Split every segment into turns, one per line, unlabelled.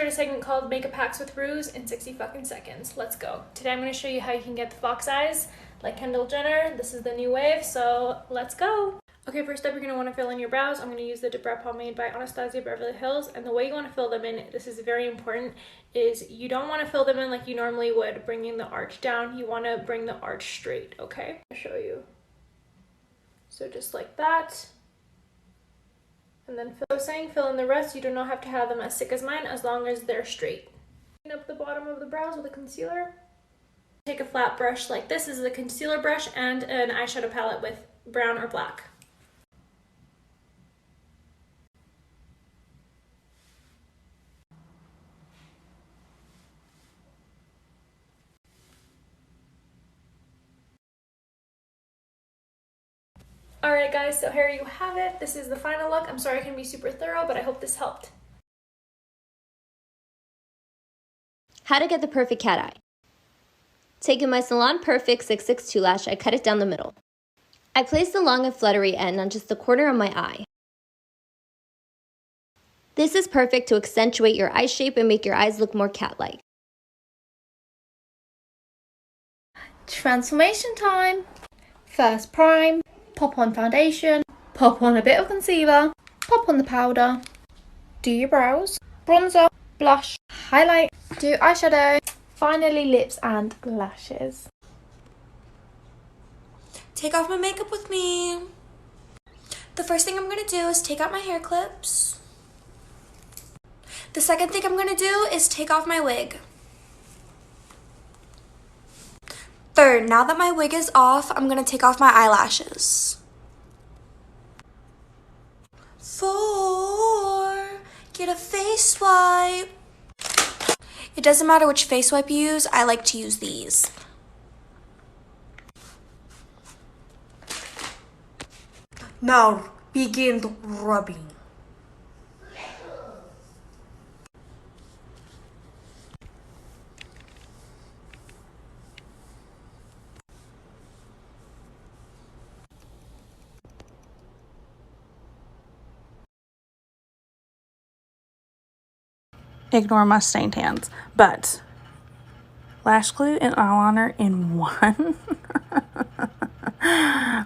start a segment called Makeup Hacks with Ruse in 60 fucking seconds. Let's go. Today I'm going to show you how you can get the fox eyes like Kendall Jenner. This is the new wave, so let's go. Okay, first up, you're going to want to fill in your brows. I'm going to use the Brow Pomade by Anastasia Beverly Hills, and the way you want to fill them in, this is very important, is you don't want to fill them in like you normally would, bringing the arch down. You want to bring the arch straight, okay? I'll show you. So just like that. And then fill in the rest. You do not have to have them as thick as mine, as long as they're straight. Clean up the bottom of the brows with a concealer. Take a flat brush like this. This is a concealer brush and an eyeshadow palette with brown or black. Alright guys, so here you have it. This is the final look. I'm sorry I can be super thorough, but I hope this helped.
How to get the perfect cat eye. Taking my Salon Perfect 662 lash, I cut it down the middle. I place the long and fluttery end on just the corner of my eye. This is perfect to accentuate your eye shape and make your eyes look more cat-like.
Transformation time! First prime, pop on foundation, pop on a bit of concealer, pop on the powder, do your brows, bronzer, blush, highlight, do eyeshadow, finally lips and lashes.
Take off my makeup with me. The first thing I'm going to do is take out my hair clips. The second thing I'm going to do is take off my wig. Third, now that my wig is off, I'm going to take off my eyelashes. 4, get a face wipe. It doesn't matter which face wipe you use, I like to use these. Now begin rubbing.
Ignore my stained hands, but lash glue and eyeliner in one.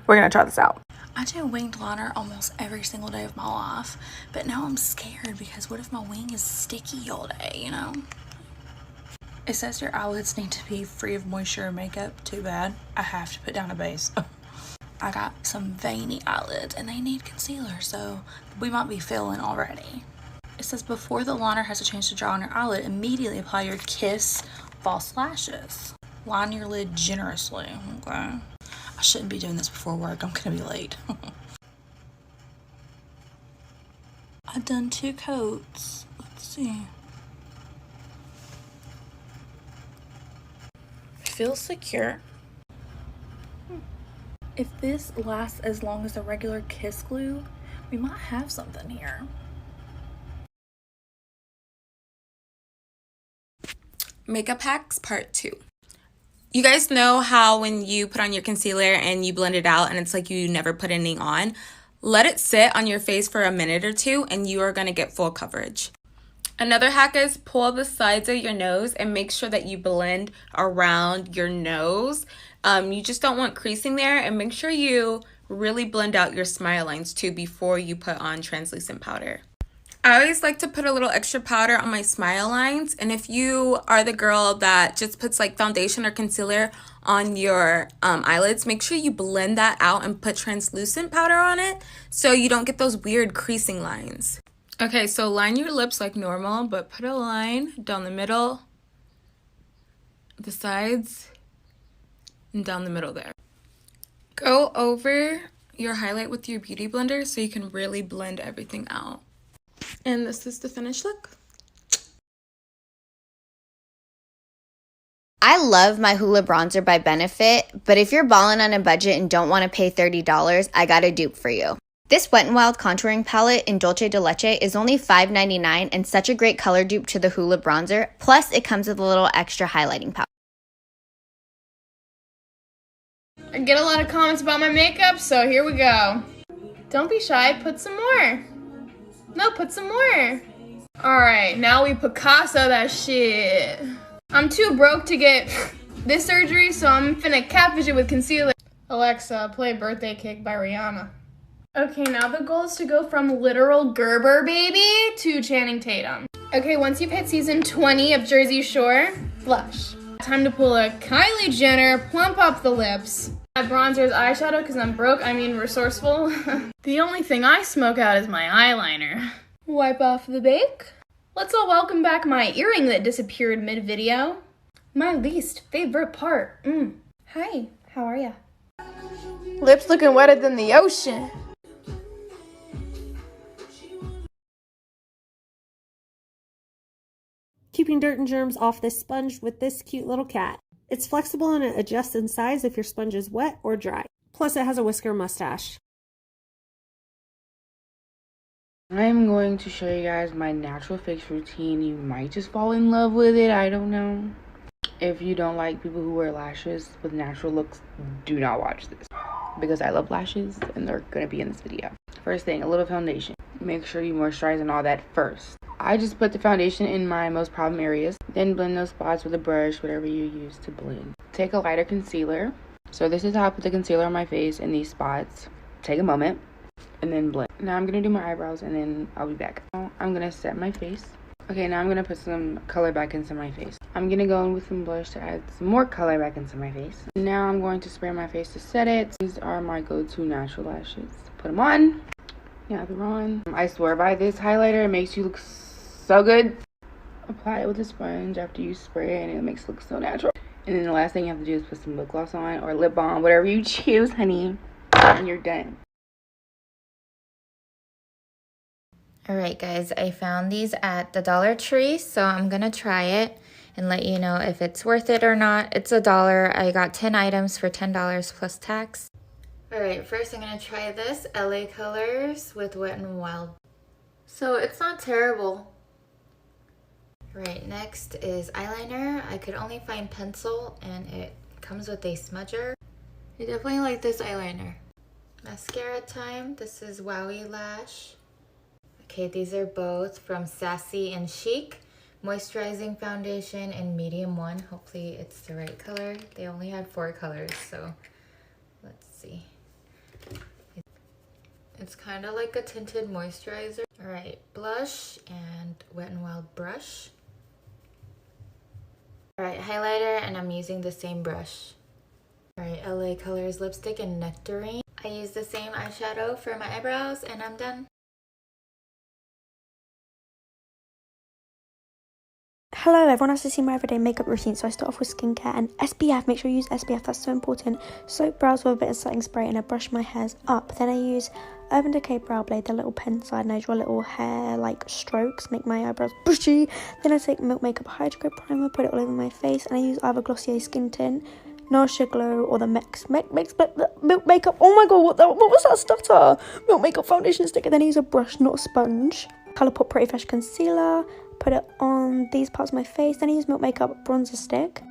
We're gonna try this out. I do winged liner almost every single day of my life, but now I'm scared because what if my wing is sticky all day, you know? It says your eyelids need to be free of moisture and makeup. Too bad. I have to put down a base. I got some veiny eyelids and they need concealer, so we might be filling already. It says before the liner has a chance to dry on your eyelid, immediately apply your Kiss false lashes. Line your lid generously, okay? I shouldn't be doing this before work. I'm gonna be late. I've done 2 coats. Let's see. Feels secure. If this lasts as long as the regular Kiss glue, we might have something here.
Makeup hacks part 2. You guys know how when you put on your concealer and you blend it out and it's like you never put anything on? Let it sit on your face for a minute or 2 and you are going to get full coverage. Another hack is pull the sides of your nose and make sure that you blend around your nose. You just don't want creasing there, and make sure you really blend out your smile lines too before you put on translucent powder. I always like to put a little extra powder on my smile lines, and if you are the girl that just puts like foundation or concealer on your eyelids, make sure you blend that out and put translucent powder on it so you don't get those weird creasing lines. Okay, so line your lips like normal, but put a line down the middle, the sides, and down the middle there. Go over your highlight with your beauty blender so you can really blend everything out. And this is the finished look.
I love my Hoola bronzer by Benefit, but if you're balling on a budget and don't want to pay $30, I got a dupe for you. This Wet n Wild contouring palette in Dolce de Leche is only $5.99 and such a great color dupe to the Hoola bronzer, plus it comes with a little extra highlighting powder.
I get a lot of comments about my makeup, so here we go. Don't be shy, put some more. No, put some more. Alright, now we Picasso that shit. I'm too broke to get this surgery, so I'm finna catfish it with concealer. Alexa, play Birthday Cake by Rihanna. Okay, now the goal is to go from literal Gerber baby to Channing Tatum. Okay, once you've hit season 20 of Jersey Shore, blush. Time to pull a Kylie Jenner, plump up the lips. My bronzer is eyeshadow because I'm broke, I mean resourceful. The only thing I smoke out is my eyeliner. Wipe off the bake. Let's all welcome back my earring that disappeared mid-video. My least favorite part. Hi, how are ya? Lips looking wetter than the ocean.
Keeping dirt and germs off this sponge with this cute little cat. It's flexible and it adjusts in size if your sponge is wet or dry. Plus it has a whisker mustache.
I'm going to show you guys my natural fix routine. You might just fall in love with it, I don't know. If you don't like people who wear lashes with natural looks, do not watch this. Because I love lashes and they're going to be in this video. First thing, a little foundation. Make sure you moisturize and all that first. I just put the foundation in my most problem areas. Then blend those spots with a brush, whatever you use to blend. Take a lighter concealer. So this is how I put the concealer on my face in these spots. Take a moment and then blend. Now I'm going to do my eyebrows and then I'll be back. I'm going to set my face. Okay, now I'm going to put some color back into my face. I'm going to go in with some blush to add some more color back into my face. Now I'm going to spray my face to set it. These are my go-to natural lashes. Put them on. Yeah, they're on. I swear by this highlighter. It makes you look so good. Apply it with a sponge after you spray it and it makes it look so natural. And then the last thing you have to do is put some lip gloss on or lip balm, whatever you choose, honey. And you're done.
Alright guys, I found these at the Dollar Tree, so I'm gonna try it and let you know if it's worth it or not. It's $1. I got 10 items for $10 plus tax. Alright, first I'm gonna try this LA Colors with Wet n Wild. So it's not terrible. Right, next is eyeliner. I could only find pencil and it comes with a smudger. I definitely like this eyeliner. Mascara time. This is Wowie Lash. Okay, these are both from Sassy and Chic. Moisturizing foundation in medium 1. Hopefully it's the right color. They only had 4 colors, so let's see. It's kind of like a tinted moisturizer. Alright, blush and Wet n Wild brush. Alright, highlighter, and I'm using the same brush. Alright, LA Colors lipstick and Nectarine. I use the same eyeshadow for my eyebrows and I'm done.
Hello, everyone has to see my everyday makeup routine, so I start off with skincare and SPF. Make sure you use SPF, that's so important. Soap, brows with a bit of setting spray, and I brush my hairs up. Then I use Urban Decay Brow Blade, the little pen side, and I draw little hair like strokes, make my eyebrows bushy. Then I take Milk Makeup Hydro Primer, put it all over my face, and I use either Glossier Skin Tint, Nourishing Glow, or the Milk Makeup. Oh my god, what was that stutter? Milk Makeup Foundation Stick, and then I use a brush, not a sponge. Colourpop Pretty Fresh Concealer. Put it on these parts of my face. Then I use Milk Makeup Bronzer Stick.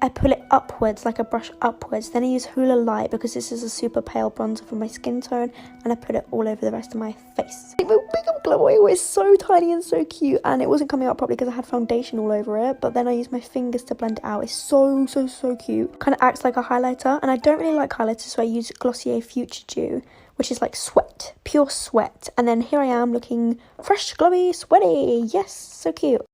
I pull it upwards, like a brush upwards. Then I use Hoola Light because this is a super pale bronzer for my skin tone. And I put it all over the rest of my face. My makeup glow oil is so tiny and so cute. And it wasn't coming out properly because I had foundation all over it. But then I use my fingers to blend it out. It's so cute. Kind of acts like a highlighter. And I don't really like highlighters, so I use Glossier Future Dew, which is like sweat, pure sweat. And then here I am looking fresh, glowy, sweaty. Yes, so cute.